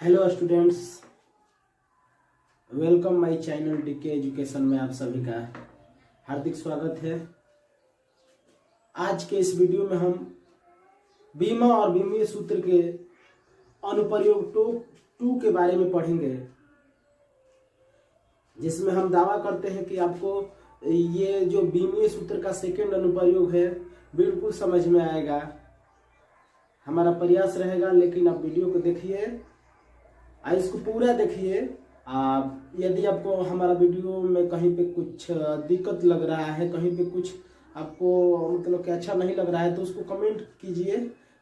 Hello students, welcome my channel DK education में आप सभी का हार्दिक स्वागत है। आज के इस वीडियो में हम बीमा और बीमीय सूत्र के अनुप्रयोग टू के बारे में पढ़ेंगे, जिसमें हम दावा करते हैं कि आपको ये जो बीमीय सूत्र का सेकंड अनुप्रयोग है बिल्कुल समझ में आएगा। हमारा प्रयास रहेगा, लेकिन आप वीडियो को देखिए, इसको पूरा देखिए। यदि आपको हमारा वीडियो में कहीं पे कुछ दिक्कत लग रहा है, कहीं पे कुछ आपको मतलब कि अच्छा नहीं लग रहा है, तो उसको कमेंट कीजिए।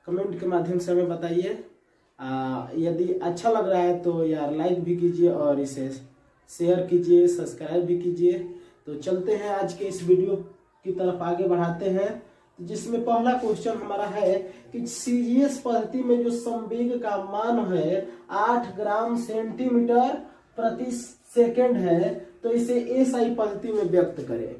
कमेंट के माध्यम से हमें बताइए। यदि अच्छा लग रहा है तो यार लाइक भी कीजिए और इसे शेयर कीजिए, सब्सक्राइब भी कीजिए। तो चलते हैं आज के इस वीडियो की तरफ, आगे बढ़ाते हैं, जिसमें पहला क्वेश्चन हमारा है कि सीजीएस पद्धति में जो संवेग का मान है 8 ग्राम सेंटीमीटर प्रति सेकंड है, तो इसे एसआई पद्धति में व्यक्त करें।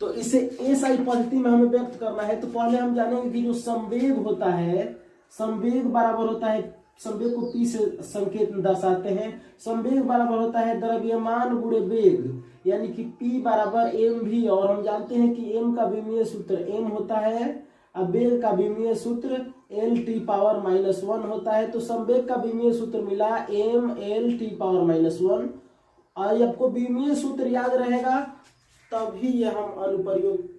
तो इसे एसआई पद्धति में हमें व्यक्त करना है, तो पहले हम जानेंगे कि जो संवेग होता है, संवेग बराबर होता है, संवेग को पी से संकेत दर्शाते हैं। संवेग बराबर होता है द्रव्यमान गुणे वेग, यानी कि P बराबर एम भी। और हम जानते हैं कि m का विमीय सूत्र m होता है, अब वेग का विमीय सूत्र L t⁻⁻1 होता है। तो संवेग का विमीय सूत्र मिला m L t⁻⁻1। और आपको विमीय सूत्र याद रहेगा तभी यह हम अनुप्रयोग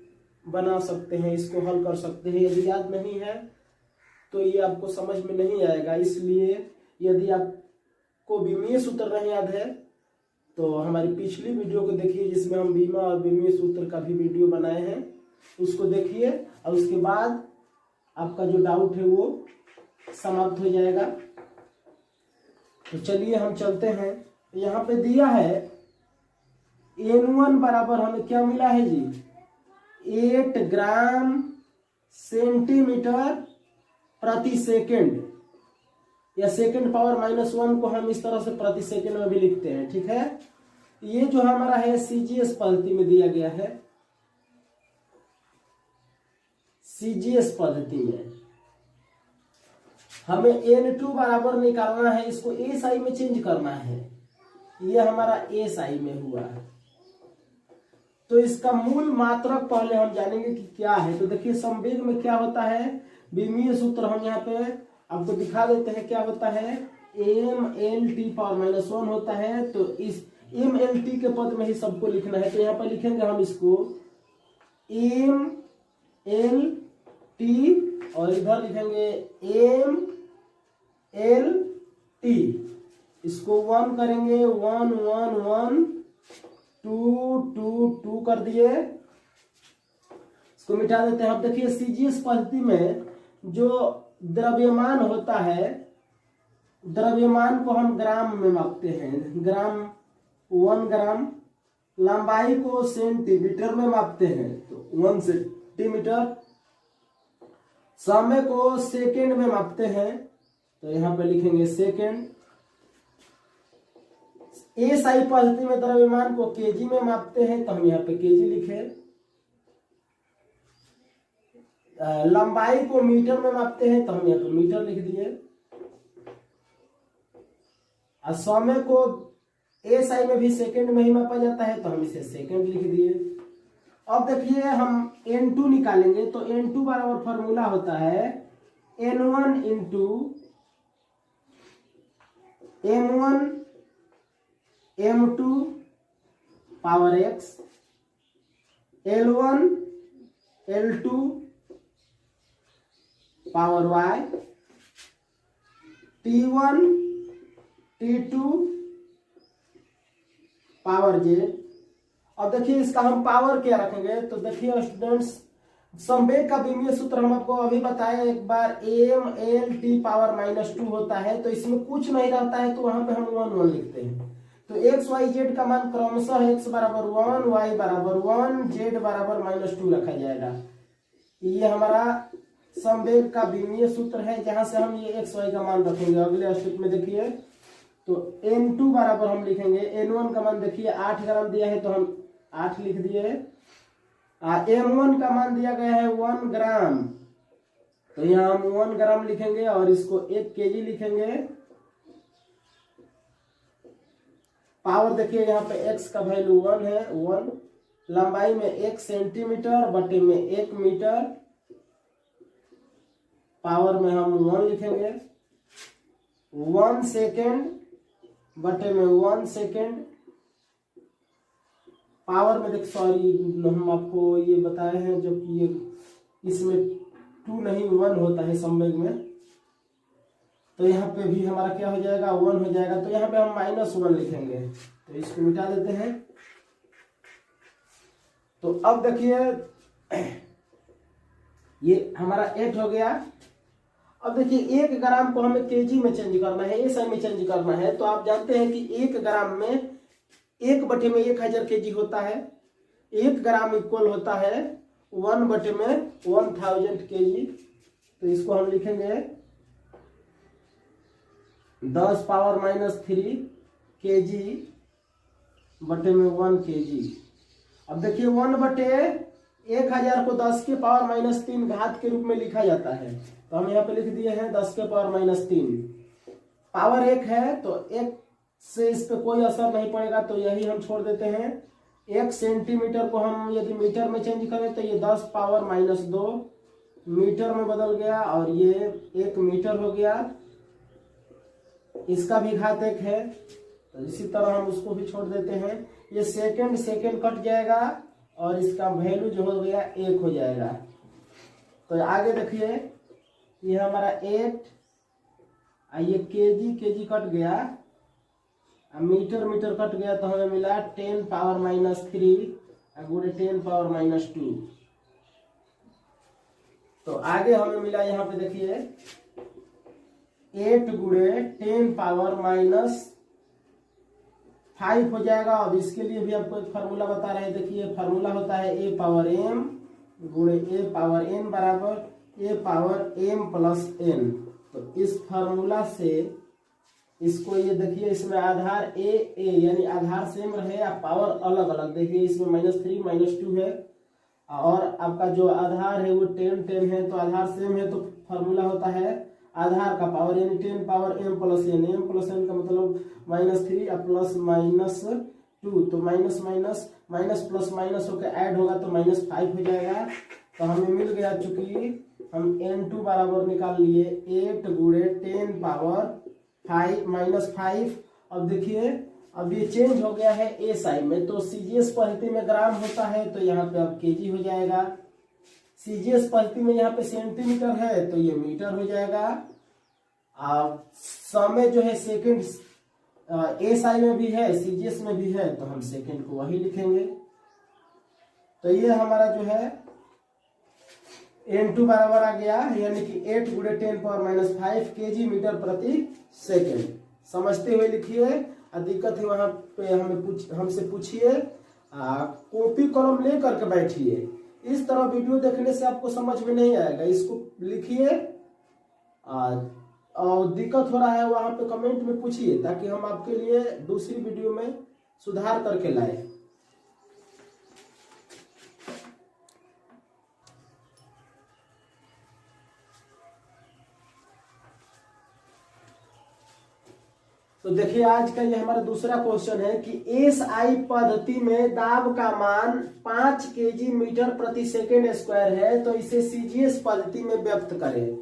बना सकते हैं, इसको हल कर सकते हैं। यदि याद नहीं है तो ये आपको समझ में नहीं आएगा। इसलिए यदि आपको विमीय सूत्र नहीं याद है तो हमारी पिछली वीडियो को देखिए, जिसमें हम बीमा और विमीय सूत्र का भी वीडियो बनाए हैं, उसको देखिए और उसके बाद आपका जो डाउट है वो समाप्त हो जाएगा। तो चलिए हम चलते हैं। यहाँ पे दिया है N1 बराबर हमें क्या मिला है जी, 8 ग्राम सेंटीमीटर प्रति सेकंड, या सेकंड पावर -1 को हम इस तरह से प्रति सेकंड में भी लिखते हैं, ठीक है। ये जो हमारा है सीजीएस पद्धति में दिया गया है। सीजीएस पद्धति में हमें N2 बराबर निकालना है, इसको एसआई में चेंज करना है। ये हमारा एसआई में हुआ है, तो इसका मूल मात्रक पहले हम जानेंगे कि क्या है। तो देखिए संवेग में क्या होता है, विमीय सूत्र हम यहाँ पे आपको दिखा देते हैं क्या होता है। m L t⁻⁻1 होता है, तो इस m L t के पद में ही सबको लिखना है। तो यहाँ पर लिखेंगे हम इसको m L t और इधर लिखेंगे m L t। इसको 1 करेंगे, 1 1 1 2 2 2 कर दिए, इसको मिटा देते हैं। अब देखिए सीजीएस पद्धति में जो द्रव्यमान होता है, द्रव्यमान को हम ग्राम में मापते हैं, ग्राम 1 ग्राम। लंबाई को सेंटीमीटर में मापते हैं, तो 1 सेंटीमीटर। समय को सेकंड में मापते हैं, तो यहां पे लिखेंगे सेकंड। एसआई पद्धति में द्रव्यमान को केजी में मापते हैं, तो हम यहाँ पे केजी लिखे। लंबाई को मीटर में मापते हैं, तो हम यहाँ पे मीटर लिख दिए। और समय को एसआई में भी सेकंड में ही मापा जाता है, तो हम इसे सेकंड लिख दिए। अब देखिए हम N2 निकालेंगे, तो N2 बराबर फॉर्मूला होता है N1 into M1 M2 power x, L1 L2 power y, T1 T2 power z। अब देखिए इसका हम पावर क्या रखेंगे, तो देखिए स्टूडेंट्स, संवेग का विमीय सूत्र हम आपको अभी बताए एक बार, m L t⁻⁻2 होता है। तो इसमें कुछ नहीं रहता है, तो वहां पे हम 1 1 लिखते हैं। तो x y z का मान क्रमशः x बराबर 1, y बराबर 1, z बराबर -2 रखा जाएगा। ये हमारा संवेग का विमीय सूत्र है, जहां से हम ये x y का मान रखेंगे। अगले स्टेप में देखिए, तो N2 बराबर हम लिखेंगे, N1 का मान देखिए 8 ग्राम दिया है, तो हम 8 लिख दिए। M1 का मान दिया गया है 1 ग्राम, तो यहाँ हम 1 ग्राम लिखेंगे और इसको 1 केजी लिखेंगे। पावर देखिए यहाँ पे x का वैल्यू 1 है, 1। लंबाई में 1 सेंटीमीटर बटे में 1 मीटर, पावर में हम 1 लिखेंगे। 1 सेकेंड बटे में 1 सेकेंड, पावर में देखिए, सॉरी हम आपको ये बताए हैं जो कि ये इसमें 2 नहीं 1 होता है संवेग में, तो यहाँ पे भी हमारा क्या हो जाएगा, 1 हो जाएगा। तो यहाँ पे हम -1 लिखेंगे, तो इसको मिटा देते हैं। तो अब देखिए ये हमारा 8 हो गया। अब देखिए 1 ग्राम को हमें केजी में चेंज करना है, एसआई में चेंज करना है। तो आप जानते हैं कि 1 ग्राम में 1 बटे में 1000 केजी होता है। 1 ग्राम इक्वल होता है 1 बटे में 1000 केजी। तो इसको हम लिखेंगे 10 पावर -3 केजी बटे में 1 केजी। अब देखिए 1 बटे 1000 को 10 के पावर -3 घात के रूप में लिखा जाता है। तो हम यहाँ पे लिख दिए हैं 10 के पावर -3। पावर 1 है तो 1 से इस पे कोई असर नहीं पड़ेगा, तो यही हम छोड़ देते हैं। 1 सेंटीमीटर को हम यदि मीटर में चेंज करें तो ये 10 पावर -2 मीटर में बदल गया, और ये 1 मीटर हो गया। इसका भी घात 1 है, तो इसी तरह हम उसको भी छोड़ देते हैं। ये सेकेंड सेकेंड कट जाएगा और इसका वैल्यू जो हो गया 1 हो जाएगा। तो आगे देखिए ये हमारा 8, ये केजी कट गया, मीटर मीटर कट गया, तो हमें मिला 10 पावर -3 गुणे 10 पावर -2। तो आगे हमें मिला यहाँ पे देखिए 8 गुणे 10 पावर -5 हो जाएगा। अब इसके लिए भी आपको एक फार्मूला बता रहे हैं। देखिए फार्मूला होता है a पावर m गुणे a पावर n बराबर a power m plus n। तो इस फार्मूला से इसको ये देखिए, इसमें आधार a यानी आधार सेम रहे या पावर अलग अलग। देखिए इसमें -3 -2 है, और आपका जो आधार है वो 10 है, तो आधार सेम है। तो फार्मूला होता है आधार का पावर यानी 10 power m plus n। m plus n का मतलब -3 प्लस -2, तो माइनस प्लस माइनस होकर ऐड होगा तो -5 हो जाएगा। तो हमें मिल गया, चूंकि हम n2 बराबर निकाल लिए 8 गुणे 10 पावर -5। अब देखिए अब ये चेंज हो गया है एसआई में, तो सीजीएस पद्धति में ग्राम होता है, तो यहाँ पे अब केजी हो जाएगा। सीजीएस पद्धति में यहाँ पे सेंटीमीटर है, तो ये मीटर हो जाएगा। समय जो है सेकंड एसआई में भी है, सीजीएस में भी है, तो हम सेकंड को वही लिखेंगे। तो ये हमारा जो है n2 बराबर आ गया, यानी कि 8 गुणे 10 पावर -5 केजी मीटर प्रति सेकेंड। समझते हुए लिखिए, दिक्कत है वहां पे हमसे पूछिए, कॉपी कलम ले करके बैठिए। इस तरह वीडियो देखने से आपको समझ में नहीं आएगा। इसको लिखिए, और दिक्कत हो रहा है वहां पे कमेंट में पूछिए, ताकि हम आपके लिए दूसरी वीडियो में सुधार करके लाए। तो देखिए आज का ये हमारा दूसरा क्वेश्चन है कि एसआई पद्धति में दाब का मान 5 केजी मीटर प्रति सेकेंड स्क्वायर है, तो इसे सीजीएस पद्धति में व्यक्त करें।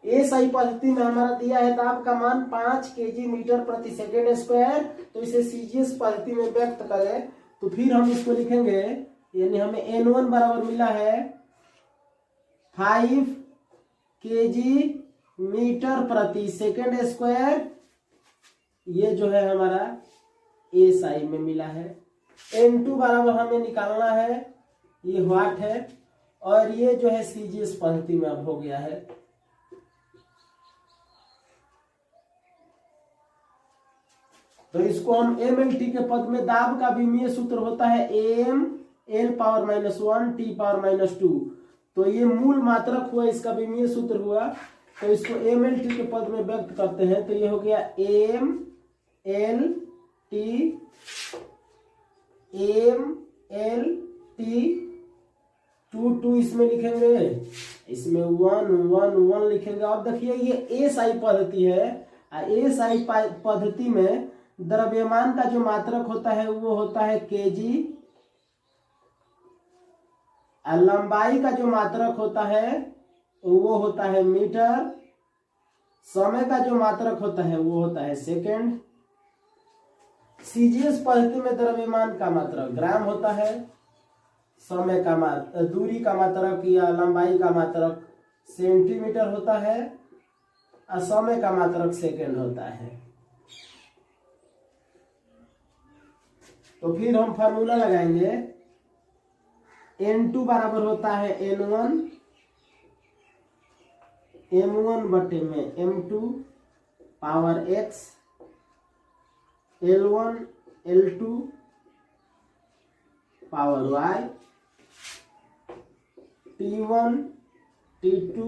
एसआई पद्धति में हमारा दिया है दाब का मान 5 केजी मीटर प्रति सेकेंड स्क्वायर, तो इसे सीजीएस पद्धति में व्यक्त करें। तो फिर हम इसको लिखेंगे, यानी हमें n1 बराबर मिला है 5 केजी मीटर प्रति सेकेंड स्क्वायर। ये जो है हमारा एसआई में मिला है। n2 बराबर हमें निकालना है, ये वाट है, और ये जो है सीजीएस पद्धति में अब हो गया है। तो इसको हम mLT के पद में दाब का विमीय सूत्र होता है m l power -1 t power -2। तो ये मूल मात्रक हुआ, इसका विमीय सूत्र हुआ, तो इसको mLT के पद में व्यक्त करते हैं। तो ये हो गया mLT 2 इसमें लिखेंगे, इसमें 1 लिखेंगे। अब देखिए ये एसआई पद्धति है, एसआई पद्धति में द्रव्यमान का जो मात्रक होता है वो होता है केजी, और लंबाई का जो मात्रक होता है वो होता है मीटर, समय का जो मात्रक होता है वो होता है सेकंड। सीजीएस पद्धति में द्रव्यमान का मात्रक ग्राम होता है, समय का दूरी का मात्रक या लंबाई का मात्रक सेंटीमीटर होता है, और समय का मात्रक सेकंड होता है। तो फिर हम फार्मूला लगाएंगे, N2 बराबर होता है N1 M1 बटे में M2 power X, L1 L2 power Y, T1 T2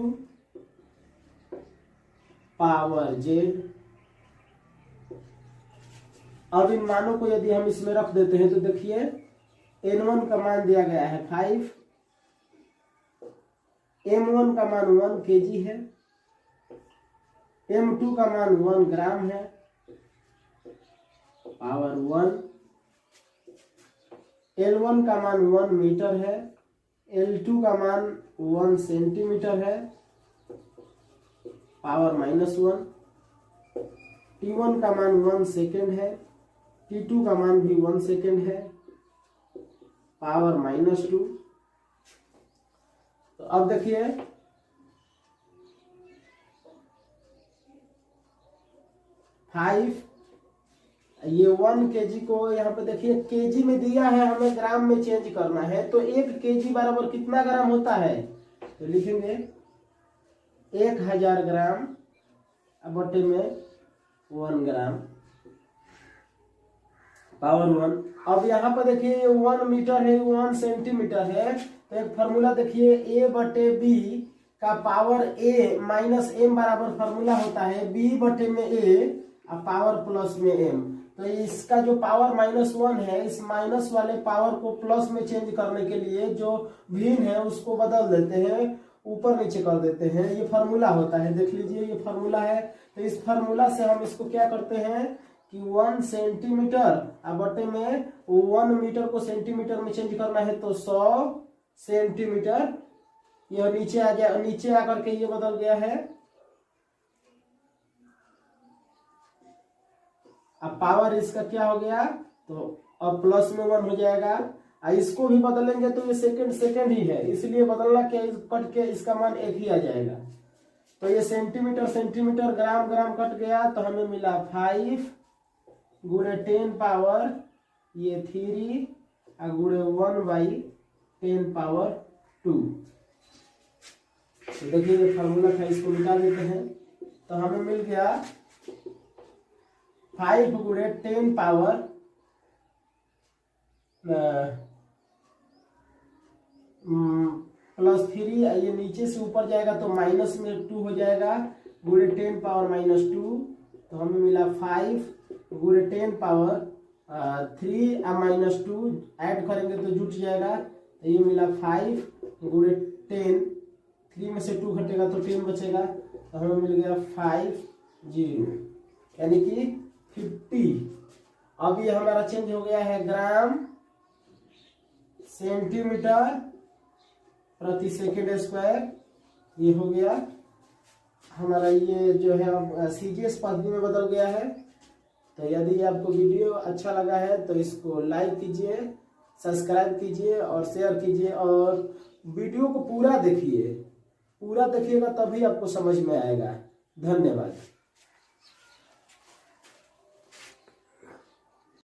power Z। अब इन मानों को यदि हम इसमें रख देते हैं तो देखिए N1 का मान दिया गया है 5, M1 का मान 1 kg है, M2 का मान 1 ग्राम है पावर 1, L1 का मान 1 मीटर है, L2 का मान 1 सेंटीमीटर है पावर -1, T1 का मान 1 सेकेंड है, T2 का मान भी 1 सेकेंड है पावर -2। तो अब देखिए ये 1 kg को यहाँ पे देखिए केजी में दिया है, हमें ग्राम में चेंज करना है। तो 1 kg बराबर कितना ग्राम होता है, तो लिखेंगे 1000 ग्राम बटे में 1 ग्राम पावर 1। अब यहाँ पर देखिए 1 मीटर है, 1 सेंटीमीटर है, तो एक फार्मूला देखिए A बटे B का पावर A माइनस M बराबर फार्मूला होता है B बटे में A और पावर प्लस में M। तो इसका जो पावर -1 है, इस माइनस वाले पावर को प्लस में चेंज करने के लिए जो भिन्न है उसको बदल देते हैं, ऊपर नीचे कर देते हैं। ये फार्मूला होता है, देख लीजिए ये फार्मूला है। तो इस फार्मूला से हम इसको क्या करते हैं कि 1 सेंटीमीटर बटे में 1 मीटर को सेंटीमीटर में चेंज करना है तो 100 सेंटीमीटर, यह नीचे आ गया, नीचे आकर के ये बदल गया है। अब पावर इसका क्या हो गया, तो अब प्लस में 1 हो जाएगा। इसको भी बदलेंगे तो ये सेकंड ही है, इसलिए बदलना क्या, कट के इसका मान 1 ही आ जाएगा। तो ये सेंटीमीटर ग्राम कट गया, तो हमें मिला 5 गुणे 10 पावर ये 3 गुणे 1/10 पावर 2। तो देखिए ये फार्मूला था, इसको निकाल देते हैं। तो हमें मिल गया 5 गुणे 10 पावर +3, ये नीचे से ऊपर जाएगा तो माइनस में 2 हो जाएगा, गुणे 10 पावर -2। तो हमें मिला 5 गुणे 10 पावर 3 और -2 ऐड करेंगे तो जुट जाएगा। तो ये मिला 5 गुणे 10, 3 में से 2 घटेगा तो 10 बचेगा। तो हमें मिल गया 50, यानी कि 50। अब ये हमारा चेंज हो गया है ग्राम सेंटीमीटर प्रति सेकेंड स्क्वायर। ये हो गया हमारा, ये जो है अब सीजीएस पद्धति में बदल गया है। तो यदि आपको वीडियो अच्छा लगा है तो इसको लाइक कीजिए, सब्सक्राइब कीजिए और शेयर कीजिए, और वीडियो को पूरा देखिए, पूरा देखिएगा तभी आपको समझ में आएगा। धन्यवाद।